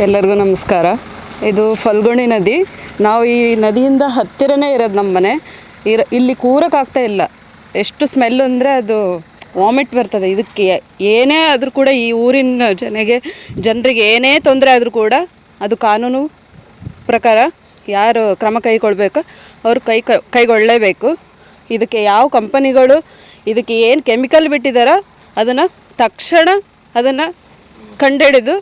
ಎಲ್ಲರಿಗೂ ನಮಸ್ಕಾರ. ಇದು ಫಲ್ಗುಣಿ ನದಿ. ನಾವು ಈ ನದಿಯಿಂದ ಹತ್ತಿರನೇ ಇರೋದು ನಮ್ಮ ಮನೆ. ಇಲ್ಲಿ ಕೂರಕ್ಕಾಗ್ತಾ ಇಲ್ಲ. ಎಷ್ಟು ಸ್ಮೆಲ್ ಅಂದರೆ ಅದು ವಾಮಿಟ್ ಬರ್ತದೆ. ಇದಕ್ಕೆ ಏನೇ ಆದರೂ ಕೂಡ ಈ ಊರಿನ ಜನರಿಗೆ ಏನೇ ತೊಂದರೆ ಆದರೂ ಕೂಡ ಅದು ಕಾನೂನು ಪ್ರಕಾರ ಯಾರು ಕ್ರಮ ಕೈಗೊಳ್ಬೇಕು ಅವರು ಕೈಗೊಳ್ಳಲೇಬೇಕು. ಇದಕ್ಕೆ ಯಾವ ಕಂಪನಿಗಳು ಇದಕ್ಕೆ ಏನು ಕೆಮಿಕಲ್ ಬಿಟ್ಟಿದ್ದಾರೋ ಅದನ್ನು ತಕ್ಷಣ ಅದನ್ನು ಕಂಡುಹಿಡಿದು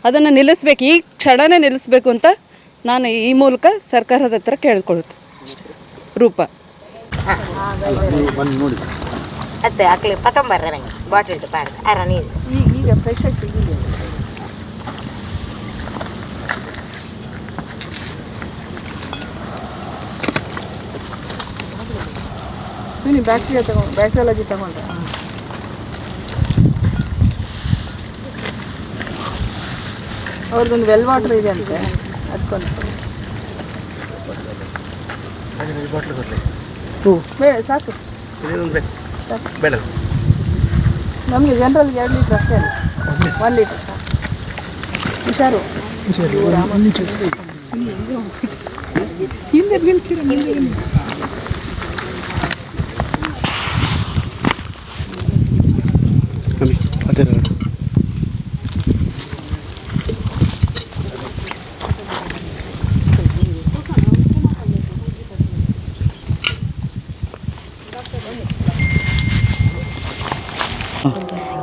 ಅದನ್ನು ನಿಲ್ಲಿಸ್ಬೇಕು. ಈ ಕ್ಷಣನೇ ನಿಲ್ಲಿಸ್ಬೇಕು ಅಂತ ನಾನು ಈ ಮೂಲಕ ಸರ್ಕಾರದ ಹತ್ರ ಕೇಳ್ಕೊಳ್ಳುತ್ತೆ. ರೂಪ ಅದೇ ಹಾಕ್ಲಿ ಪತ್ತೊಂಬರ್ರೆ ನಂಗೆ ಬಾಟಲ್ ಪಾಡ ಅರ ನೀರು ಈಗ ಫ್ರೆಶ್ ಆಗಿ ನೀನು ಬ್ಯಾಕ್ಟೀರಿಯಾಲಜಿ ತಗೊಂಡ್ರೆ ಅವ್ರದ್ದೊಂದು ವೆಲ್ ವಾಟರ್ ಇದೆ ಅಂತೆ ಅದಕ್ಕೊಂದು ಸಾಕು ಬೇಡ ನಮಗೆ ಜನರಲ್ಗೆ 2 ಲೀಟ್ರ್ ಅಷ್ಟೇ ಅಲ್ಲ 1 ಲೀಟ್ರ್ ಸಾಕು. ಹುಷಾರು ಹಿಂದೆ ಬೀಳ್ತೀರ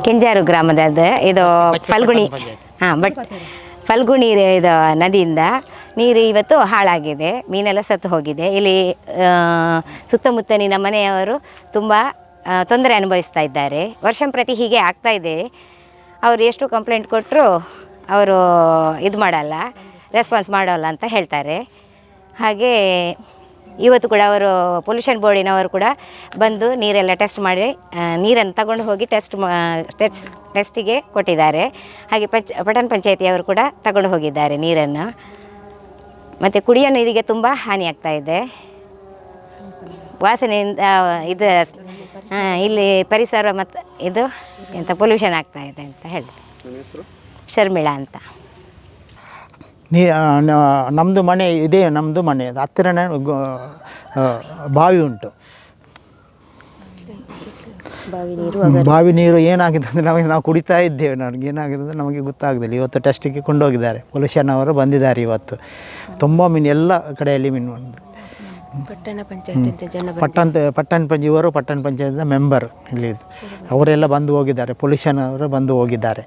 ಕೆಂಜಾರು ಗ್ರಾಮದ ಇದು ಫಲ್ಗುಣಿ ಫಲ್ಗುಣಿ ಇದು ನದಿಯಿಂದ ನೀರು ಇವತ್ತು ಹಾಳಾಗಿದೆ. ಮೀನೆಲ್ಲ ಸತ್ತು ಹೋಗಿದೆ. ಇಲ್ಲಿ ಸುತ್ತಮುತ್ತಲಿನ ಮನೆಯವರು ತುಂಬ ತೊಂದರೆ ಅನುಭವಿಸ್ತಾ ಇದ್ದಾರೆ. ವರ್ಷಂಪ್ರತಿ ಹೀಗೆ ಆಗ್ತಾ ಇದೆ. ಅವರು ಎಷ್ಟು ಕಂಪ್ಲೇಂಟ್ ಕೊಟ್ಟರು ಅವರು ಇದು ಮಾಡಲ್ಲ, ರೆಸ್ಪಾನ್ಸ್ ಮಾಡೋಲ್ಲ ಅಂತ ಹೇಳ್ತಾರೆ. ಹಾಗೆ ಇವತ್ತು ಕೂಡ ಅವರು ಪೊಲ್ಯೂಷನ್ ಬೋರ್ಡಿನವರು ಕೂಡ ಬಂದು ನೀರೆಲ್ಲ ಟೆಸ್ಟ್ ಮಾಡಿ ನೀರನ್ನು ತಗೊಂಡು ಹೋಗಿ ಟೆಸ್ಟಿಗೆ ಕೊಟ್ಟಿದ್ದಾರೆ. ಹಾಗೆ ಪಟ್ಟಣ ಪಂಚಾಯತಿಯವರು ಕೂಡ ತಗೊಂಡು ಹೋಗಿದ್ದಾರೆ ನೀರನ್ನು. ಮತ್ತು ಕುಡಿಯೋ ನೀರಿಗೆ ತುಂಬ ಹಾನಿಯಾಗ್ತಾ ಇದೆ. ವಾಸನೆಯಿಂದ ಇದು ಇಲ್ಲಿ ಪರಿಸರ ಮತ್ತು ಇದು ಎಂಥ ಪೊಲ್ಯೂಷನ್ ಆಗ್ತಾ ಇದೆ ಅಂತ ಹೇಳಿ. ಶರ್ಮಿಳಾ ಅಂತ. ನಮ್ಮದು ಮನೆ ಇದೆ. ನಮ್ಮದು ಮನೆ ಹತ್ತಿರನೇ ಬಾವಿ ಉಂಟು. ಬಾವಿ ನೀರು ಏನಾಗಿದೆ ಅಂದರೆ ನಾವು ಕುಡಿತಾ ಇದ್ದೇವೆ. ನನಗೆ ಏನಾಗಿದೆ ಅಂದರೆ ನಮಗೆ ಗೊತ್ತಾಗೋದಿಲ್ಲ. ಇವತ್ತು ಟೆಸ್ಟಿಗೆ ಕೊಂಡೋಗಿದ್ದಾರೆ. ಪೊಲ್ಯೂಷನ್ ಅವರು ಬಂದಿದ್ದಾರೆ ಇವತ್ತು. ತುಂಬ ಮೀನು ಎಲ್ಲ ಕಡೆಯಲ್ಲಿ ಮೀನು ಪಟ್ಟಣ ಪಂಚಾಯತ್ ಮೆಂಬರ್ ಇಲ್ಲಿ ಅವರೆಲ್ಲ ಬಂದು ಹೋಗಿದ್ದಾರೆ. ಪೊಲ್ಯೂಷನ್ ಅವರು ಬಂದು ಹೋಗಿದ್ದಾರೆ.